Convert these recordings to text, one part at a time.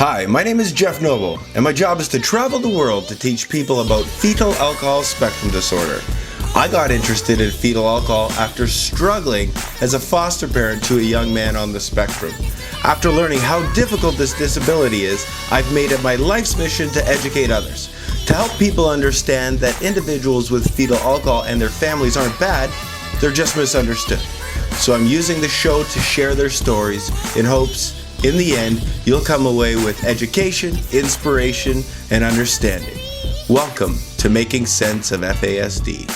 Hi, my name is Jeff Noble, and my job is to travel the world to teach people about fetal alcohol spectrum disorder. I got interested in fetal alcohol after struggling as a foster parent to a young man on the spectrum. After learning how difficult this disability is, I've made it my life's mission to educate others, to help people understand that individuals with fetal alcohol and their families aren't bad, they're just misunderstood. So I'm using the show to share their stories in hopes, in the end, you'll come away with education, inspiration, and understanding. Welcome to Making Sense of FASD.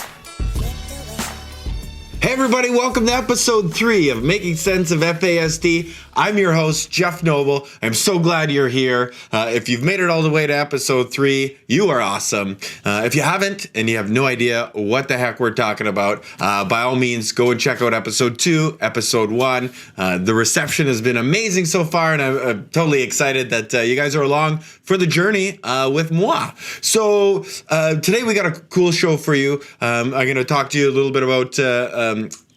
Hey everybody, welcome to episode 3 of Making Sense of FASD. I'm your host, Jeff Noble. I'm so glad you're here. If you've made it all the way to episode 3, you are awesome. If you haven't and you have no idea what the heck we're talking about, by all means, go and check out episode 2, episode 1. The reception has been amazing so far, and I'm totally excited that you guys are along for the journey with moi. So today we got a cool show for you. I'm going to talk to you a little bit about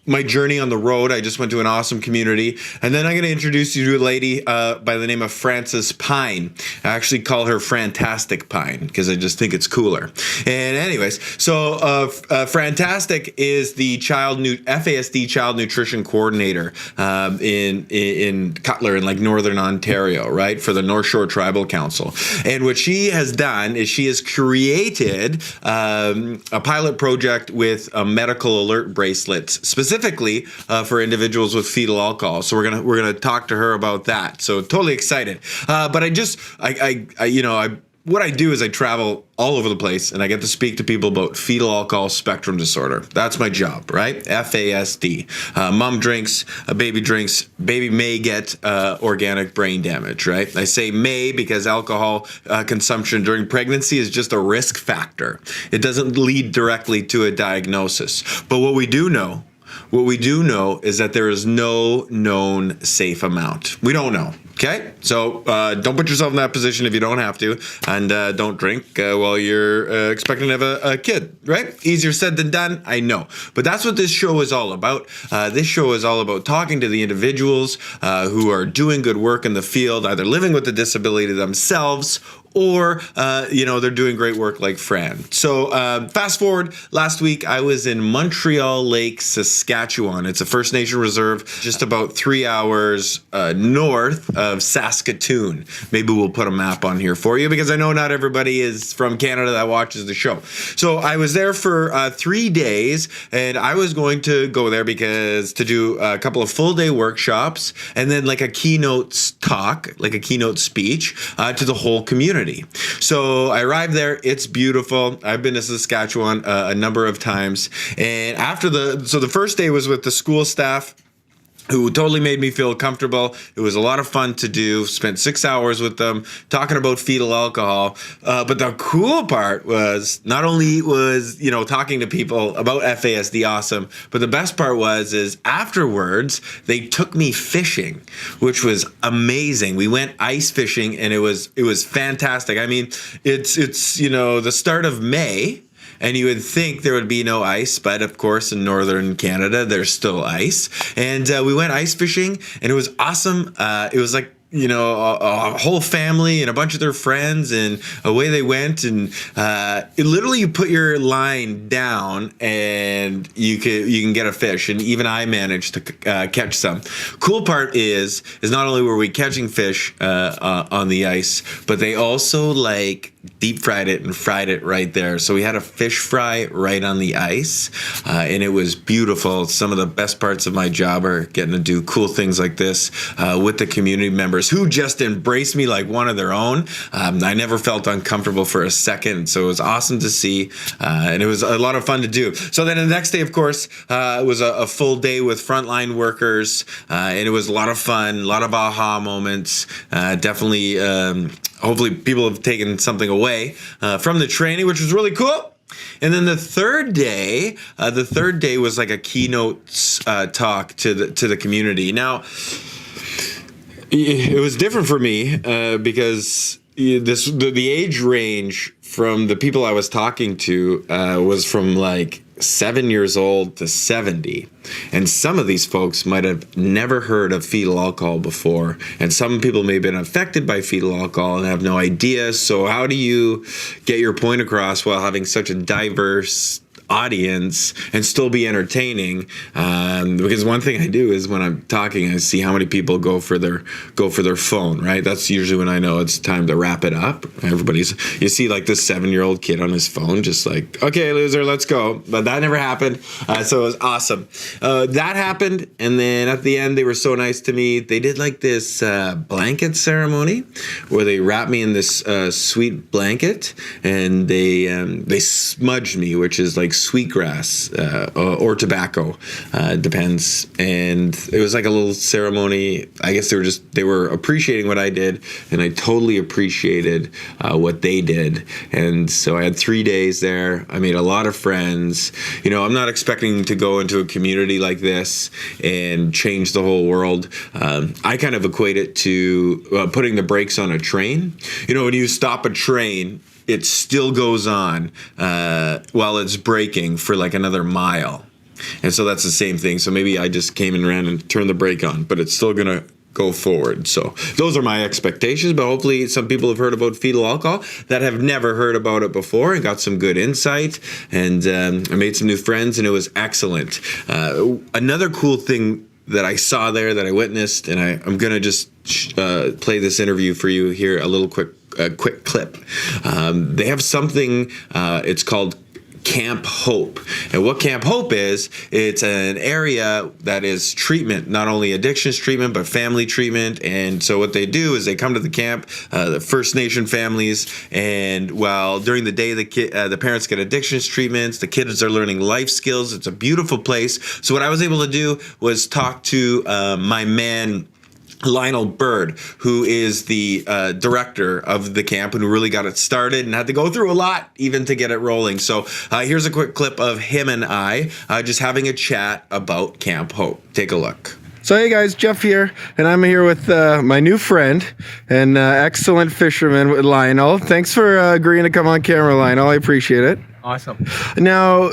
my journey on the road. I just went to an awesome community. And then I'm going to introduce you to a lady by the name of Fran Pine. I actually call her Fantastic Pine because I just think it's cooler. And anyways, so Fantastic is the FASD Child Nutrition Coordinator in Cutler in like Northern Ontario, right, for the North Shore Tribal Council. And what she has done is she has created a pilot project with a MedicAlert bracelets, specifically for individuals with fetal alcohol. So we're gonna talk to her about that. So totally excited. But what I do is I travel all over the place and I get to speak to people about fetal alcohol spectrum disorder. That's my job, right? FASD. Mom drinks, a baby may get organic brain damage, right? I say may because alcohol consumption during pregnancy is just a risk factor. It doesn't lead directly to a diagnosis. But what we do know is that there is no known safe amount. We don't know. Okay, so don't put yourself in that position if you don't have to, and don't drink while you're expecting to have a kid, right? Easier said than done, I know. But that's what this show is all about. This show is all about talking to the individuals who are doing good work in the field, either living with the disability themselves or, they're doing great work like Fran. So fast forward, last week I was in Montreal Lake, Saskatchewan. It's a First Nation reserve just about 3 hours north of Saskatoon. Maybe we'll put a map on here for you because I know not everybody is from Canada that watches the show. So I was there for 3 days, and I was going to go there because to do a couple of full day workshops and then like a keynote talk, like a keynote speech to the whole community. So I arrived there. It's beautiful. I've been to Saskatchewan a number of times. And the first day was with the school staff, who totally made me feel comfortable. It was a lot of fun to do. Spent 6 hours with them talking about fetal alcohol. But the cool part was not only was, talking to people about FASD awesome, but the best part is afterwards, they took me fishing, which was amazing. We went ice fishing and it was fantastic. I mean, it's the start of May. And you would think there would be no ice, but of course in northern Canada, there's still ice. And we went ice fishing, and it was awesome. It was like, a whole family and a bunch of their friends, and away they went. And you put your line down and you can get a fish. And even I managed to catch some. Cool part is not only were we catching fish on the ice, but they also deep fried it and fried it right there. So we had a fish fry right on the ice, and it was beautiful. Some of the best parts of my job are getting to do cool things like this with the community members who just embraced me like one of their own. I never felt uncomfortable for a second, so it was awesome to see, and it was a lot of fun to do. So then the next day, of course, was a full day with frontline workers, and it was a lot of fun, a lot of aha moments. Definitely, hopefully people have taken something away from the training, which was really cool. And then the third day was like a keynote talk to the community. Now, it was different for me because the age range from the people I was talking to was from 7 years old to 70. And some of these folks might have never heard of fetal alcohol before. And some people may have been affected by fetal alcohol and have no idea. So how do you get your point across while having such a diverse audience and still be entertaining? Because one thing I do is when I'm talking, I see how many people go for their phone, right? That's usually when I know it's time to wrap it up. You see like this 7-year-old kid on his phone, just like, okay, loser, let's go. But that never happened. So it was awesome. That happened. And then at the end, they were so nice to me. They did like this blanket ceremony where they wrapped me in this sweet blanket, and they smudged me, which is like sweetgrass or tobacco, depends. And it was like a little ceremony. I guess they were appreciating what I did, and I totally appreciated what they did. And so I had 3 days there. I made a lot of friends. You know, I'm not expecting to go into a community like this and change the whole world. I kind of equate it to putting the brakes on a train. You know, when you stop a train, it still goes on while it's braking for like another mile. And so that's the same thing. So maybe I just came in around and turned the brake on, but it's still going to go forward. So those are my expectations, but hopefully some people have heard about fetal alcohol that have never heard about it before and got some good insight. And I made some new friends, and it was excellent. Another cool thing that I saw there, that I witnessed, and I'm going to just play this interview for you here, a little quick clip. They have something, it's called Camp Hope. And what Camp Hope is, it's an area that is treatment, not only addictions treatment, but family treatment. And so what they do is they come to the camp, the First Nation families, and while during the day the parents get addictions treatments, the kids are learning life skills. It's a beautiful place. So what I was able to do was talk to my man, Lionel Bird, who is the director of the camp and who really got it started and had to go through a lot even to get it rolling. So here's a quick clip of him and I just having a chat about Camp Hope. Take a look. So hey guys, Jeff here, and I'm here with my new friend and excellent fisherman, Lionel. Thanks for agreeing to come on camera, Lionel. I appreciate it. Awesome. Now,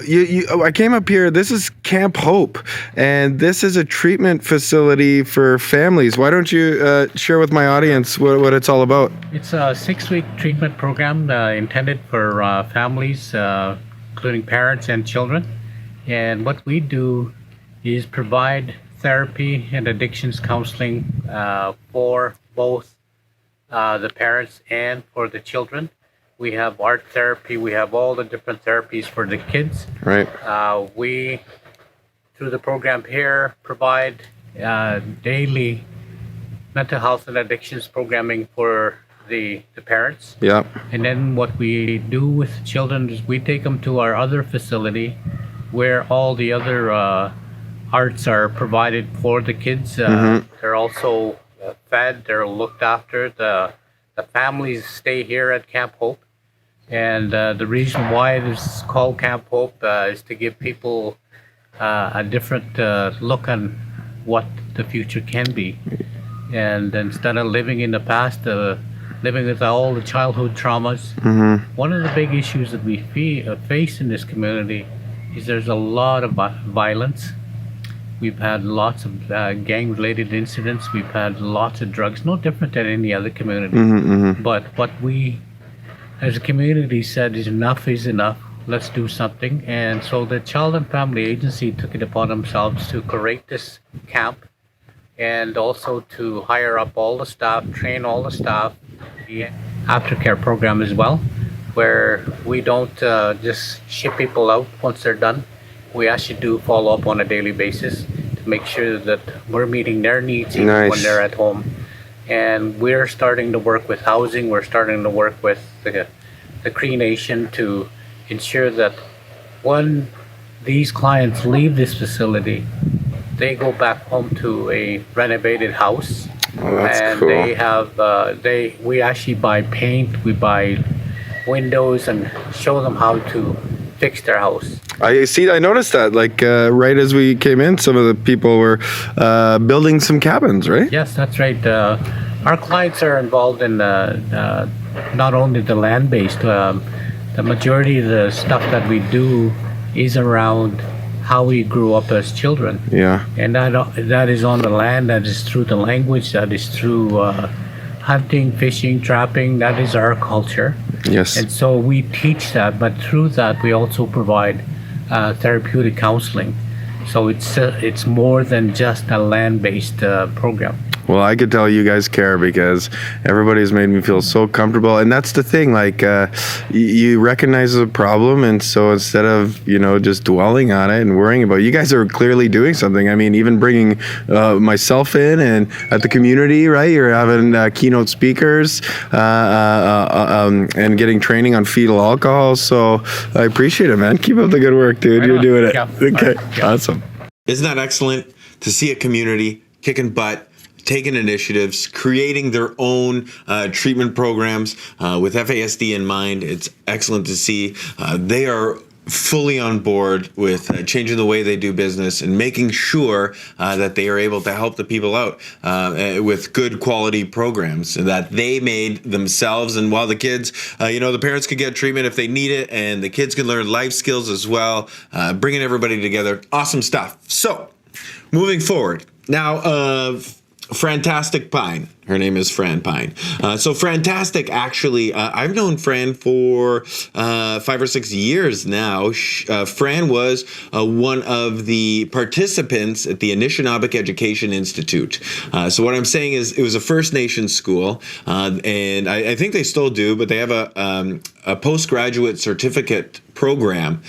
I came up here. This is Camp Hope, and this is a treatment facility for families. Why don't you share with my audience what it's all about? It's a 6-week treatment program intended for families, including parents and children. And what we do is provide therapy and addictions counseling for both the parents and for the children. We have art therapy. We have all the different therapies for the kids. Right. We, through the program here, provide daily mental health and addictions programming for the parents. Yeah. And then what we do with children is we take them to our other facility where all the other arts are provided for the kids. They're also fed. They're looked after. The families stay here at Camp Hope. And the reason why it is called Camp Hope is to give people a different look on what the future can be. And instead of living in the past, living with all the childhood traumas, one of the big issues that we face in this community is there's a lot of violence. We've had lots of gang-related incidents. We've had lots of drugs, no different than any other community. But what we as a community said is enough is enough. Let's do something. And so the Child and Family Agency took it upon themselves to create this camp and also to hire up all the staff, train all the staff, the aftercare program as well, where we don't just ship people out once they're done. We actually do follow up on a daily basis to make sure that we're meeting their needs even when they're at home. And we're starting to work with housing. We're starting to work with the Cree Nation to ensure that when these clients leave this facility, they go back home to a renovated house. Oh, that's and cool. They have we actually buy paint, we buy windows, and show them how to fix their house. I noticed that, like, right as we came in, some of the people were building some cabins, right? Yes, that's right. Our clients are involved in not only the land-based, the majority of the stuff that we do is around how we grew up as children. Yeah. And that is on the land, that is through the language, that is through hunting, fishing, trapping. That is our culture. Yes. And so we teach that, but through that we also provide therapeutic counseling. So it's more than just a land-based program. Well, I could tell you guys care because everybody's made me feel so comfortable. And that's the thing, like, you recognize the problem. And so instead of, just dwelling on it and worrying about it, you guys are clearly doing something. I mean, even bringing myself in and at the community, right? You're having keynote speakers and getting training on fetal alcohol. So I appreciate it, man. Keep up the good work, dude. Right You're on. doing it. Yeah. Okay. Yeah. Awesome. Isn't that excellent to see a community kicking butt, taking initiatives, creating their own treatment programs with FASD in mind? It's excellent to see. They are fully on board with changing the way they do business and making sure that they are able to help the people out with good quality programs that they made themselves. And while the kids, the parents could get treatment if they need it, and the kids can learn life skills as well, bringing everybody together. Awesome stuff. So moving forward now, Fantastic Pine. Her name is Fran Pine. So Fantastic, actually, I've known Fran for 5 or 6 years now. Fran was one of the participants at the Anishinaabe Education Institute. So what I'm saying is it was a First Nations school, and I think they still do, but they have a postgraduate certificate program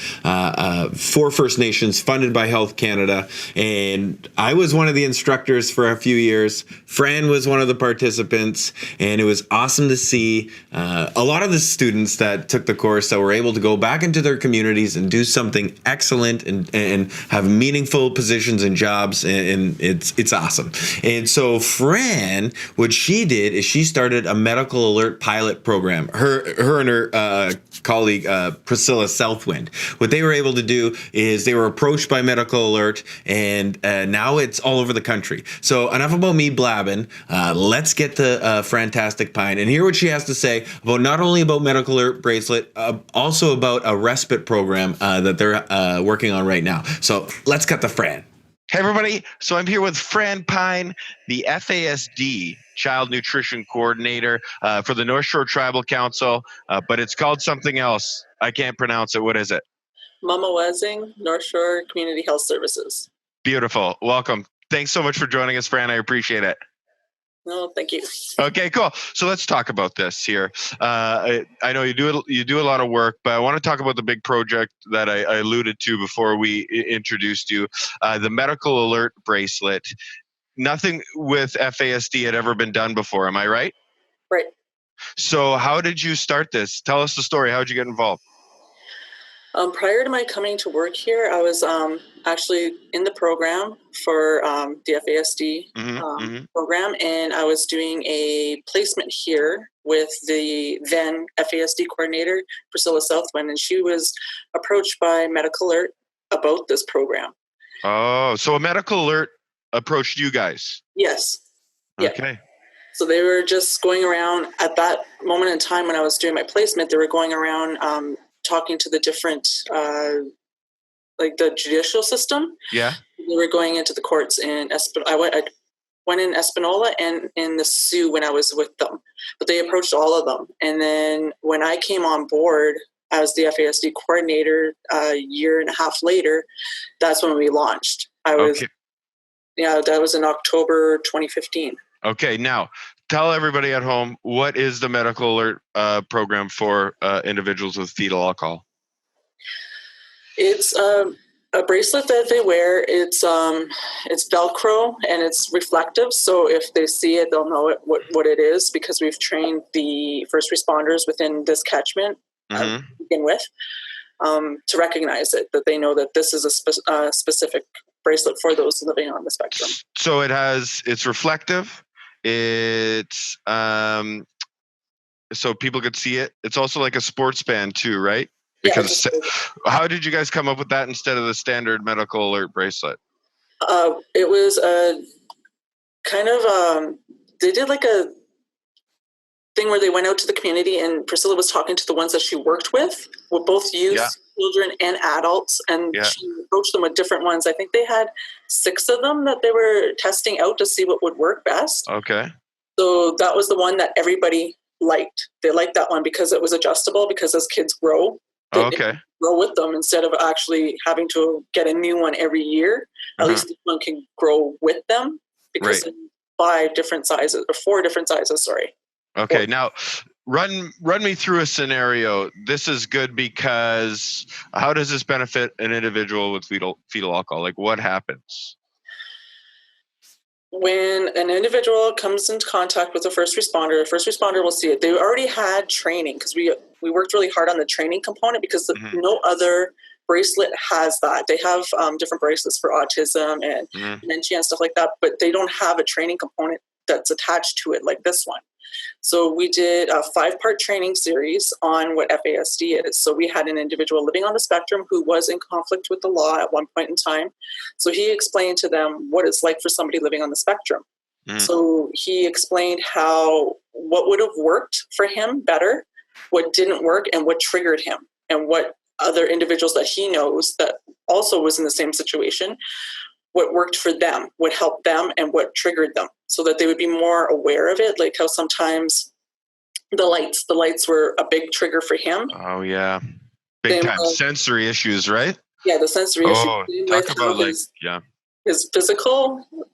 for First Nations funded by Health Canada. And I was one of the instructors for a few years. Fran was one of the participants, and it was awesome to see a lot of the students that took the course that were able to go back into their communities and do something excellent and have meaningful positions and jobs, and it's awesome. And so Fran, what she did is she started a Medical Alert pilot program. Her and her colleague Priscilla Southwind. What they were able to do is they were approached by Medical Alert, and now it's all over the country. So enough about me blabbing. Let's get to Fantastic Pine and hear what she has to say about not only about Medical Alert bracelet, also about a respite program that they're working on right now. So let's cut to Fran. Hey, everybody. So I'm here with Fran Pine, the FASD Child Nutrition Coordinator for the North Shore Tribal Council, but it's called something else. I can't pronounce it. What is it? Mama Wezing, North Shore Community Health Services. Beautiful. Welcome. Thanks so much for joining us, Fran. I appreciate it. No, thank you. Okay, cool. So let's talk about this here. I know you do a lot of work, but I want to talk about the big project that I alluded to before we introduced you, the Medical Alert bracelet. Nothing with FASD had ever been done before. Am I right? Right. So how did you start this? Tell us the story. How did you get involved? Prior to my coming to work here, I was actually in the program for the FASD program, and I was doing a placement here with the then FASD coordinator, Priscilla Southwind, and she was approached by Medical Alert about this program. Oh, so a Medical Alert approached you guys? Yes. Okay. Yeah. So they were just going around at that moment in time when I was doing my placement. They were going around talking to the different, like the judicial system. Yeah. They were going into the courts in I went in Espanola and in the Sioux when I was with them. But they approached all of them. And then when I came on board as the FASD coordinator a year and a half later, that's when we launched. That was in October 2015. Okay, now tell everybody at home, what is the Medical Alert program for individuals with fetal alcohol? It's a bracelet that they wear. It's Velcro and it's reflective. So if they see it, they'll know what it is, because we've trained the first responders within this catchment to begin with to recognize it, that they know that this is a specific bracelet for those living on the spectrum. So it's reflective. It's so people could see it. It's also like a sports band too, right? Because how did you guys come up with that instead of the standard Medical Alert bracelet? It was a kind of they did like a thing where they went out to the community, and Priscilla was talking to the ones that she worked with both youth children and adults, and Yeah. she approached them with different ones. I think they had 6 of them that they were testing out to see what would work best. Okay. So that was the one that everybody liked. They liked that one because it was adjustable, because as kids grow, they Okay. grow with them instead of actually having to get a new one every year. At least this one can grow with them, because Right. 5 different sizes, or 4 different sizes, sorry. Okay. Now, run me through a scenario. This is good because how does this benefit an individual with fetal alcohol? Like, what happens? When an individual comes into contact with a first responder, the first responder will see it. They already had training, because we worked really hard on the training component, because no other bracelet has that. They have different bracelets for autism and dementia and stuff like that, but they don't have a training component that's attached to it like this one. So we did a 5-part training series on what FASD is. So we had an individual living on the spectrum who was in conflict with the law at one point in time. So he explained to them what it's like for somebody living on the spectrum. So he explained what would have worked for him better, what didn't work, and what triggered him, and what other individuals that he knows that also was in the same situation, what worked for them, what helped them, and what triggered them, so that they would be more aware of it. Like how sometimes the lights were a big trigger for him. Oh yeah, big time sensory issues, right? Yeah, the sensory Oh, issue. talk about his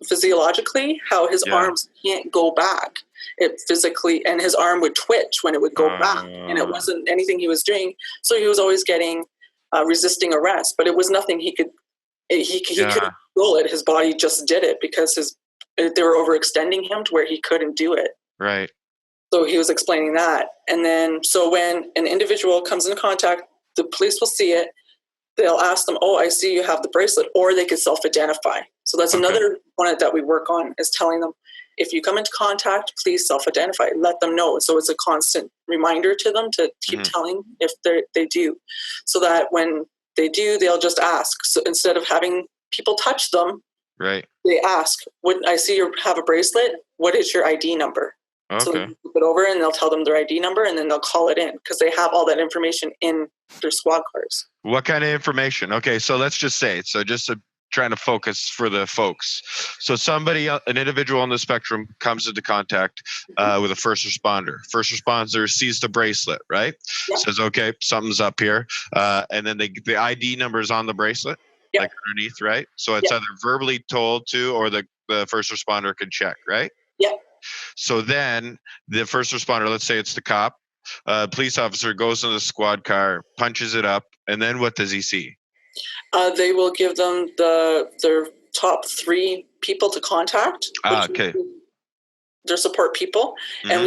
physiologically, how his arms can't go back. It physically, and his arm would twitch when it would go back, and it wasn't anything he was doing. So he was always getting resisting arrest, but it was nothing he could. He couldn't control it. His body just did it because they were overextending him to where he couldn't do it. Right. So he was explaining that, and then so when an individual comes into contact, the police will see it. They'll ask them, "Oh, I see you have the bracelet," or they could self-identify. So that's another one that we work on, is telling them, if you come into contact, please self-identify. Let them know. So it's a constant reminder to them to keep telling if they do, so that when they do, they'll just ask. So instead of having people touch them, they ask, I see you have a bracelet. What is your ID number? So they flip it over and they'll tell them their ID number, and then they'll call it in, because they have all that information in their squad cars. What kind of information? Okay, so let's just say, trying to focus for the folks. So an individual on the spectrum comes into contact with a first responder. First responder sees the bracelet, right? Yep. Says, okay, something's up here. And then the ID number is on the bracelet, like underneath, right? So it's either verbally told to, or the first responder can check, right? Yep. So then the first responder, let's say it's the cop, police officer goes in the squad car, punches it up, and then what does he see? They will give them their top 3 people to contact. Okay. Their support people, and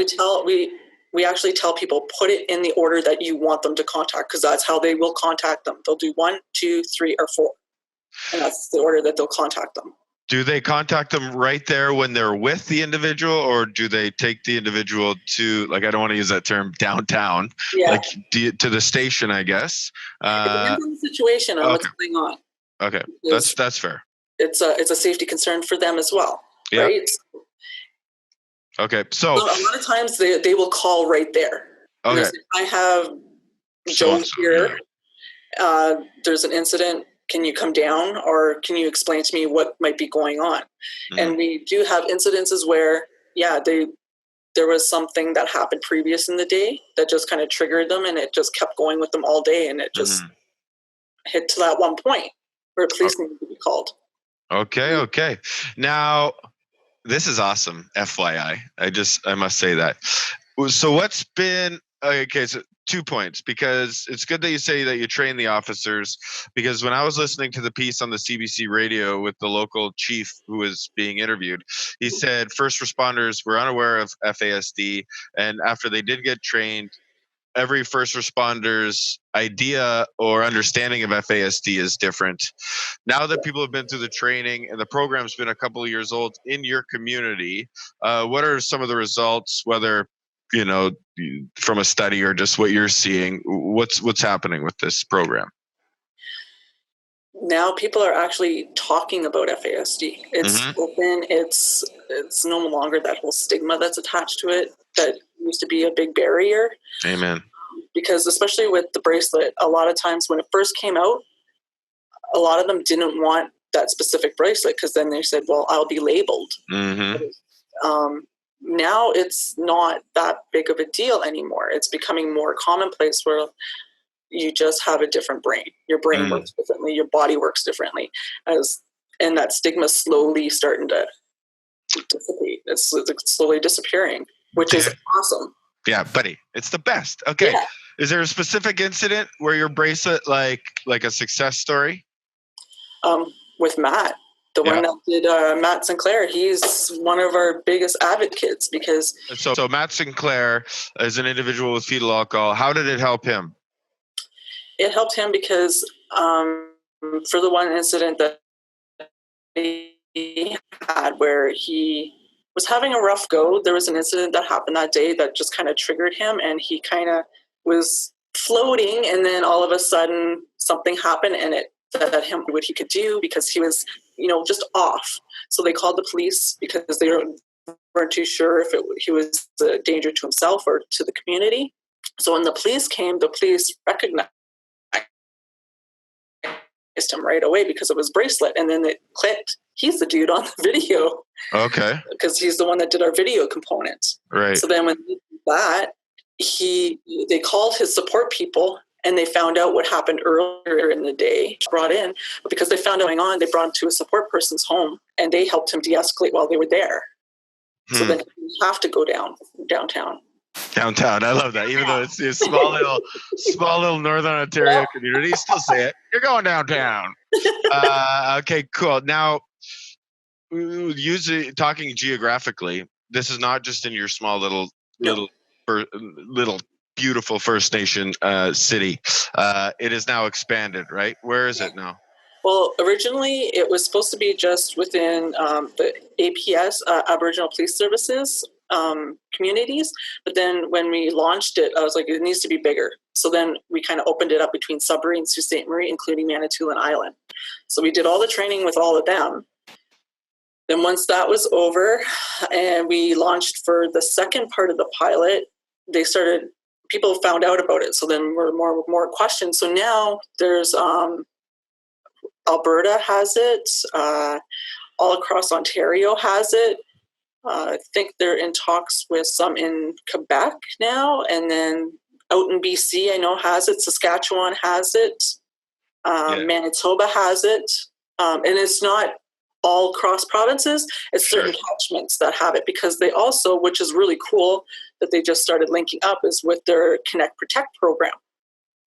we actually tell people, put it in the order that you want them to contact, because that's how they will contact them. They'll do 1, 2, 3, or 4, and that's the order that they'll contact them. Do they contact them right there when they're with the individual, or do they take the individual to, like, I don't want to use that term, downtown, to the station, I guess? It depends on the situation and what's going on. Okay, that's fair. It's a safety concern for them as well, right? Okay, so a lot of times they will call right there. Okay. Say, I have Joe here. There's an incident. Can you come down, or can you explain to me what might be going on? And we do have incidences where, there was something that happened previous in the day that just kind of triggered them, and it just kept going with them all day, and it just hit to that one point where police needed to be called. Okay. Now, this is awesome, FYI. I must say that. So what's been, so 2 points, because it's good that you say that you train the officers, because when I was listening to the piece on the CBC radio with the local chief who was being interviewed, he said first responders were unaware of FASD, and after they did get trained, every first responder's idea or understanding of FASD is different. Now that people have been through the training and the program's been a couple of years old in your community, what are some of the results, whether from a study or just what you're seeing? What's happening with this program? Now people are actually talking about FASD. It's open. It's no longer that whole stigma that's attached to it that used to be a big barrier. Amen. because especially with the bracelet, a lot of times when it first came out, a lot of them didn't want that specific bracelet because then they said, well, I'll be labeled. Now it's not that big of a deal anymore. It's becoming more commonplace where you just have a different brain. Your brain works differently. Your body works differently. And that stigma slowly starting to dissipate. It's slowly disappearing, which is awesome. Yeah, buddy, it's the best. Okay. Yeah. Is there a specific incident where your bracelet, like a success story? With Matt, the one that did Matt Sinclair, he's one of our biggest advocates because. So Matt Sinclair is an individual with fetal alcohol. How did it help him? It helped him because for the one incident that he had where he was having a rough go, there was an incident that happened that day that just kind of triggered him, and he kind of was floating, and then all of a sudden something happened and it that him what he could do because he was, just off. So they called the police because they weren't too sure if he was a danger to himself or to the community. So when the police came, the police recognized him right away because of his bracelet, and then it clicked. He's the dude on the video. Okay. Because he's the one that did our video component. Right. So then when they did that, they called his support people. And they found out what happened earlier in the day, brought in. But because they found out going on, they brought him to a support person's home, and they helped him de-escalate while they were there. So then you have to go downtown. Downtown, I love that. Even though it's a small little Northern Ontario community, you still say it. You're going downtown. Okay, cool. Now, talking geographically, this is not just in your small little beautiful First Nation city. It is now expanded, right? Where is it now? Well, originally it was supposed to be just within the APS, Aboriginal Police Services communities. But then when we launched it, I was like, it needs to be bigger. So then we kind of opened it up between Sudbury and Sault Ste. Marie, including Manitoulin Island. So we did all the training with all of them. Then once that was over and we launched for the second part of the pilot, people found out about it. So then we're more questions. So now there's Alberta has it, all across Ontario has it. I think they're in talks with some in Quebec now, and then out in BC I know has it. Saskatchewan has it. Manitoba has it, and it's not all cross provinces. It's certain catchments that have it because they also, which is really cool that they just started linking up, is with their Connect Protect program.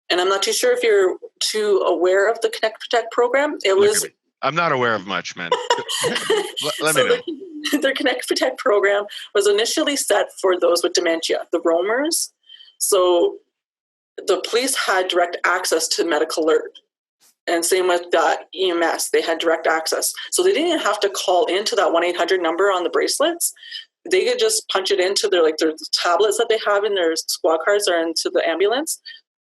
And I'm not too sure if you're too aware of the Connect Protect program. I'm not aware of much, man. Let me know. Their Connect Protect program was initially set for those with dementia, the roamers. So the police had direct access to MedicAlert. And same with EMS, they had direct access. So they didn't have to call into that 1-800 number on the bracelets. They could just punch it into their tablets that they have in their squad cars or into the ambulance.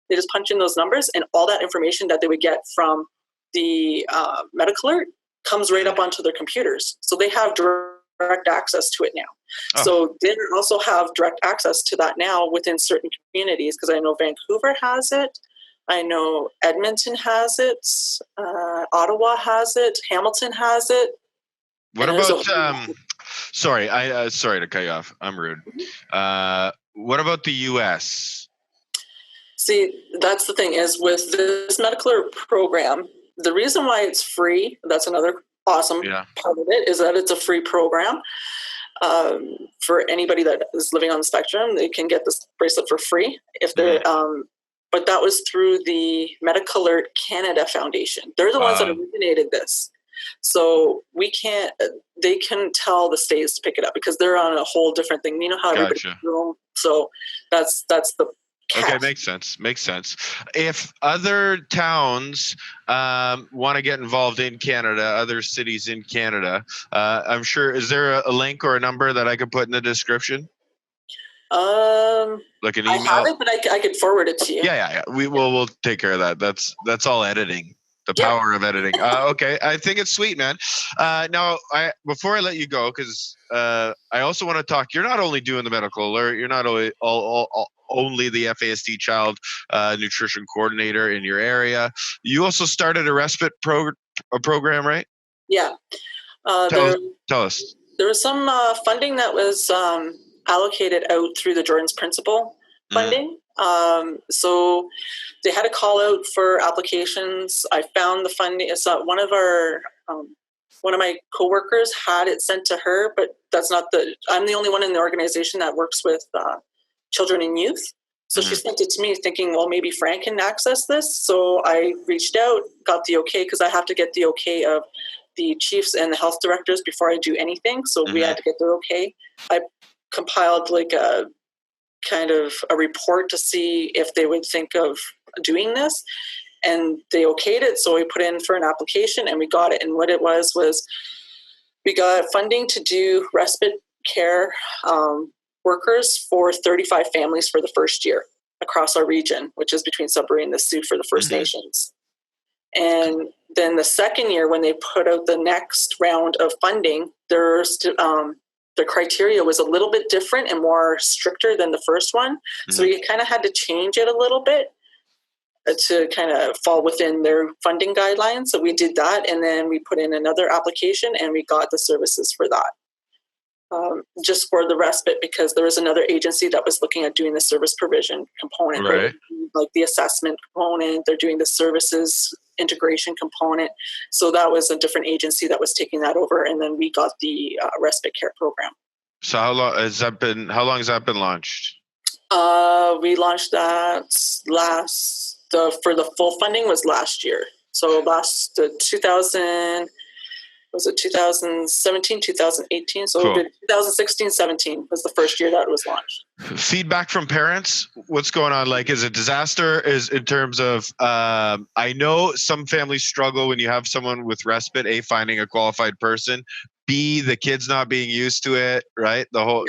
They just punch in those numbers, and all that information that they would get from the MedicAlert comes right up onto their computers. So they have direct access to it now. Oh. So they also have direct access to that now within certain communities, because I know Vancouver has it. I know Edmonton has it. Ottawa has it. Hamilton has it. What about? Sorry to cut you off. I'm rude. What about the U.S.? See, that's the thing is with this MedicAlert program, the reason why it's free, that's another awesome part of it, is that it's a free program. For anybody that is living on the spectrum, they can get this bracelet for free if they're. But that was through the MedicAlert Canada Foundation. They're the ones that originated this. So they can tell the states to pick it up because they're on a whole different thing. You know how everybody's doing. So that's the catch. Okay, makes sense. If other towns want to get involved in Canada, other cities in Canada, I'm sure, is there a link or a number that I could put in the description? Like an email? I have it, but I could forward it to you. Yeah. We'll take care of that. That's all editing. The power of editing. Okay, I think it's sweet, man. Now, before I let you go, because I also want to talk. You're not only doing the medical alert. You're not only only the FASD child nutrition coordinator in your area. You also started a respite program, right? Yeah. Tell us. There was some funding that was allocated out through the Jordan's Principle funding. So they had a call out for applications. I found the funding. So one of my coworkers had it sent to her, but I'm the only one in the organization that works with children and youth. So she sent it to me thinking, well, maybe Fran can access this. So I reached out, got the okay, because I have to get the okay of the chiefs and the health directors before I do anything. So we had to get their okay. I compiled like a kind of a report to see if they would think of doing this, and they okayed it. So we put in for an application and we got it. And what it was we got funding to do respite care workers for 35 families for the first year across our region, which is between Sudbury and the Sioux for the First Nations. And then the second year, when they put out the next round of funding, the criteria was a little bit different and more stricter than the first one. So you kind of had to change it a little bit to kind of fall within their funding guidelines. So we did that, and then we put in another application and we got the services for that. Just for the respite, because there was another agency that was looking at doing the service provision component, right? Like the assessment component, they're doing the services integration component. So that was a different agency that was taking that over, and then we got the respite care program. So how long has that been launched? We launched that for the full funding was last year. So 2017, 2018. So cool. 2016, 17 was the first year that it was launched. Feedback from parents, what's going on? Like, is it disaster? Is in terms of, I know some families struggle when you have someone with respite, A, finding a qualified person, B, the kids not being used to it, right? The whole,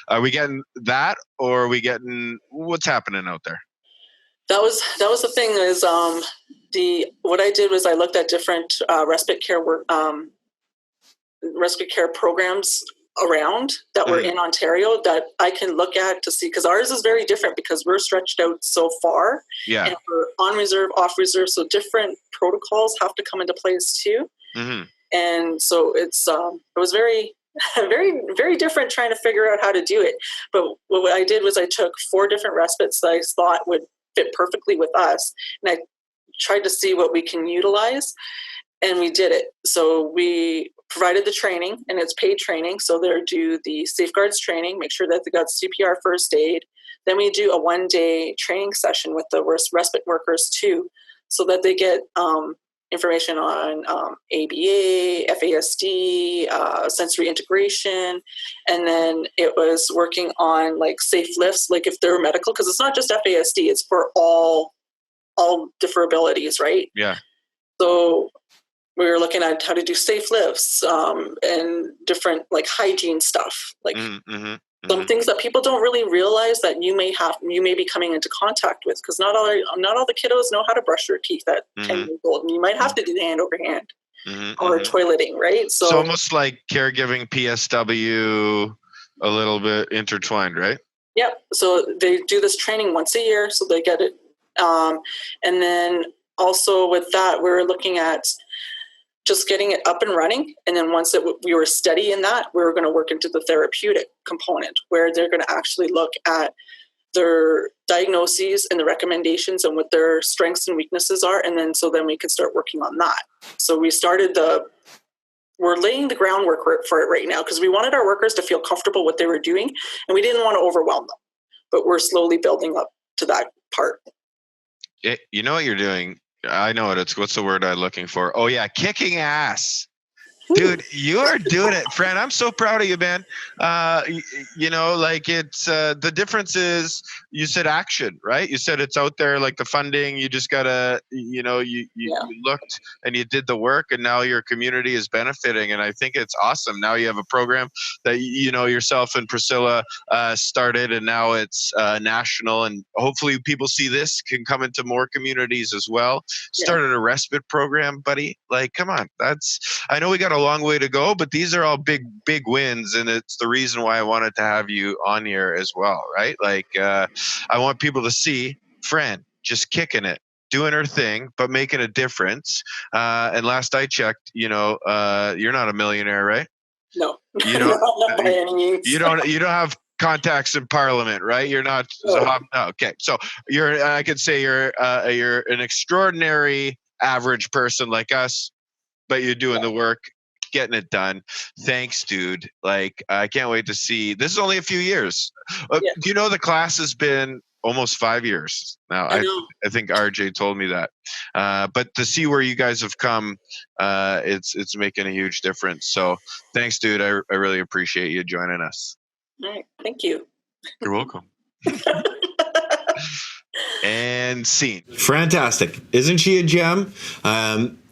are we getting that, or are we getting, what's happening out there? That was the thing is, what I did was I looked at different respite care programs around that were in Ontario that I can look at to see, because ours is very different because we're stretched out so far. And we're on reserve, off reserve, so different protocols have to come into place too. And so it was very, very, very different trying to figure out how to do it. But what I did was I took 4 different respites that I thought would fit perfectly with us, and I tried to see what we can utilize, and we did it. So we provided the training, and it's paid training. So they do the safeguards training, make sure that they got CPR, first aid. Then we do a 1-day training session with the respite workers too, so that they get information on ABA, FASD, sensory integration. And then it was working on like safe lifts, like if they're medical, because it's not just FASD, it's for all different abilities, right? Yeah. So we were looking at how to do safe lifts and different like hygiene stuff, like some things that people don't really realize that you may be coming into contact with, because not all the kiddos know how to brush their teeth at 10 years old, and you might have to do the hand over hand or toileting, right? So almost like caregiving, PSW, a little bit intertwined, right? Yep. So they do this training once a year, so they get it. And then also with that, we're looking at just getting it up and running. And then once we were steady in that, we were going to work into the therapeutic component, where they're going to actually look at their diagnoses and the recommendations and what their strengths and weaknesses are. And then we could start working on that. So we're laying the groundwork for it right now, because we wanted our workers to feel comfortable what they were doing, and we didn't want to overwhelm them, but we're slowly building up to that part. You know what you're doing? I know it. What's the word I'm looking for? Oh yeah, kicking ass. Dude, you are doing it, Fran. I'm so proud of you, man. Like it's the difference is you said action, right? You said it's out there, like the funding. You just gotta, you looked and you did the work, and now your community is benefiting. And I think it's awesome. Now you have a program that yourself and Priscilla started, and now it's national. And hopefully, people see this can come into more communities as well. Started a respite program, buddy. Like, come on, I know we got a a long way to go, but these are all big wins, and it's the reason why I wanted to have you on here as well, right? Like, I want people to see Fran just kicking it, doing her thing, but making a difference. And last I checked, you're not a millionaire, right? No, You don't. not by any means. You don't have contacts in Parliament, right? You're not. No. Okay, so I could say you're an extraordinary average person like us, but you're doing the work, getting it done. Thanks, dude. Like, I can't wait to see. This is only a few years. Do you know the class has been almost 5 years now? I think RJ told me that. But to see where you guys have come, it's making a huge difference. So thanks, dude. I really appreciate you joining us. All right. Thank you. You're welcome. And scene. Fantastic. Isn't she a gem?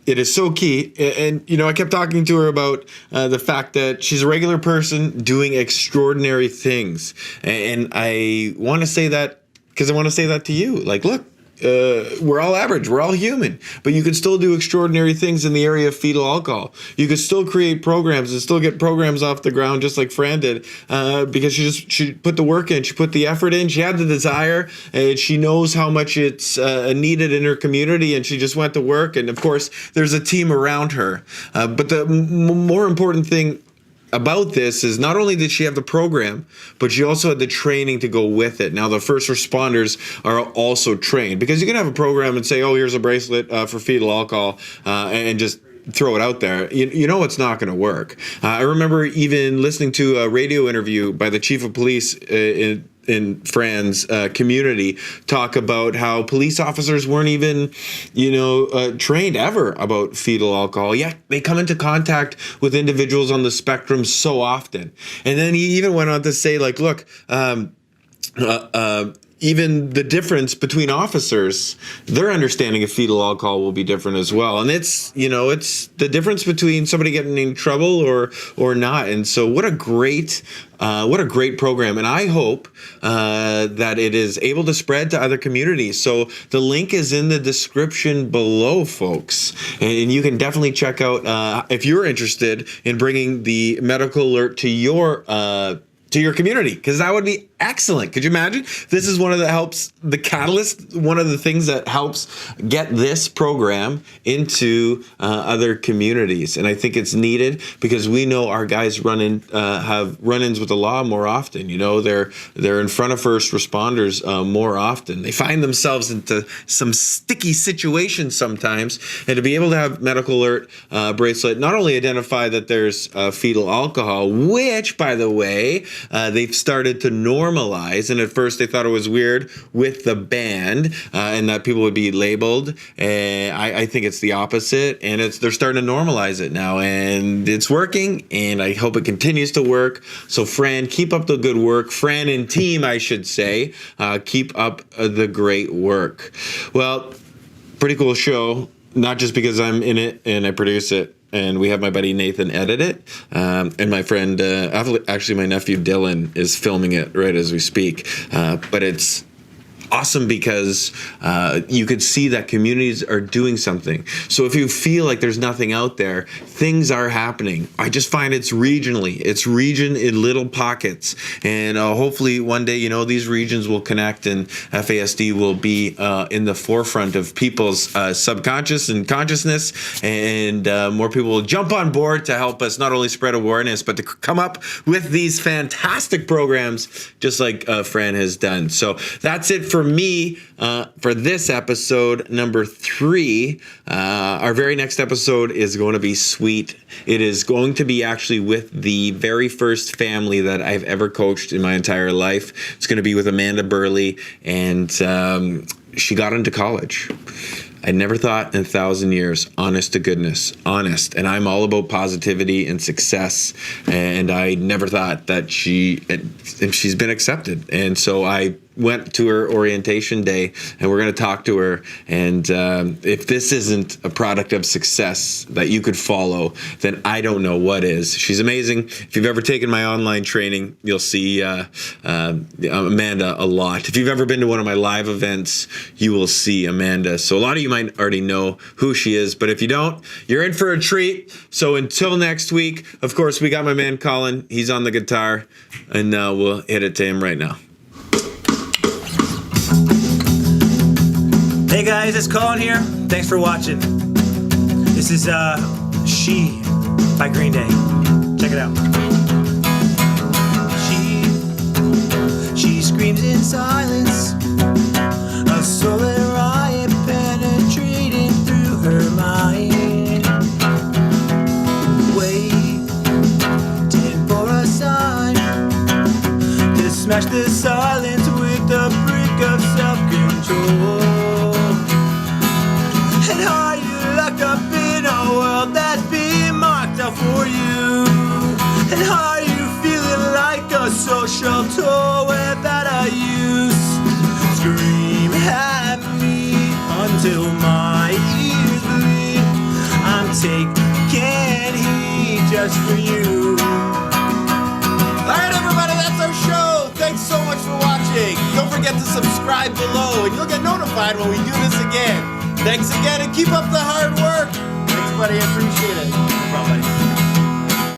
It is so key. And, I kept talking to her about the fact that she's a regular person doing extraordinary things. And I want to say that because I want to say that to you. Like, look, we're all average. We're all human. But you can still do extraordinary things in the area of fetal alcohol. You can still create programs and still get programs off the ground just like Fran did because she put the work in. She put the effort in. She had the desire. And she knows how much it's needed in her community. And she just went to work. And, of course, there's a team around her. But the more important thing about this is not only did she have the program, but she also had the training to go with it. Now, the first responders are also trained because you can have a program and say, oh, here's a bracelet for fetal alcohol and just throw it out there. It's not going to work. I remember even listening to a radio interview by the chief of police in Fran's community talk about how police officers weren't even, trained ever about fetal alcohol. Yet they come into contact with individuals on the spectrum so often. And then he even went on to say, like, look, even the difference between officers, their understanding of fetal alcohol will be different as well. And it's the difference between somebody getting in trouble or not. And so what a great program. And I hope that it is able to spread to other communities. So the link is in the description below, folks. And you can definitely check out if you're interested in bringing the medical alert to your community, because that would be excellent. Could you imagine? This is one of the catalyst, one of the things that helps get this program into other communities. And I think it's needed because we know our guys have run-ins with the law more often. They're in front of first responders more often. They find themselves into some sticky situations sometimes. And to be able to have medical alert bracelet, not only identify that there's fetal alcohol, which, by the way, they've started to normalize. And at first they thought it was weird with the ban and that people would be labeled. I think it's the opposite. And they're starting to normalize it now. And it's working. And I hope it continues to work. So Fran, keep up the good work. Fran and team, I should say, keep up the great work. Well, pretty cool show. Not just because I'm in it and I produce it. And we have my buddy Nathan edit it. And my friend, actually my nephew Dylan is filming it right as we speak. But it's awesome because you could see that communities are doing something. So if you feel like there's nothing out there, things are happening. I just find it's regionally. It's region in little pockets. And hopefully one day, these regions will connect and FASD will be in the forefront of people's subconscious and consciousness. And more people will jump on board to help us not only spread awareness, but to come up with these fantastic programs just like Fran has done. So that's it for me for this episode number 3. Our very next episode is going to be sweet. It is going to be actually with the very first family that I've ever coached in my entire life. It's going to be with Amanda Burley, and she got into college. I never thought in 1,000 years, honest to goodness, honest. And I'm all about positivity and success. And I never thought that she's been accepted. And so I went to her orientation day, and we're going to talk to her. And if this isn't a product of success that you could follow, then I don't know what is. She's amazing. If you've ever taken my online training, you'll see Amanda a lot. If you've ever been to one of my live events, you will see Amanda. So a lot of you might already know who she is, but if you don't, you're in for a treat. So until next week, of course, we got my man Colin. He's on the guitar, and we'll hit it to him right now. Hey guys, it's Colin here. Thanks for watching. This is She by Green Day. Check it out. She screams in silence, a solar riot penetrating through her mind. Waiting for a sign to smash the silence with a brick of self-control. And are you locked up in a world that's being marked out for you? And are you feeling like a social toy without a use? Scream at me until my ears bleed. I'm taking heat just for you. Alright everybody, that's our show. Thanks so much for watching. Don't forget to subscribe below and you'll get notified when we do this again. Thanks again and keep up the hard work. Thanks buddy, I appreciate it. No problem, buddy.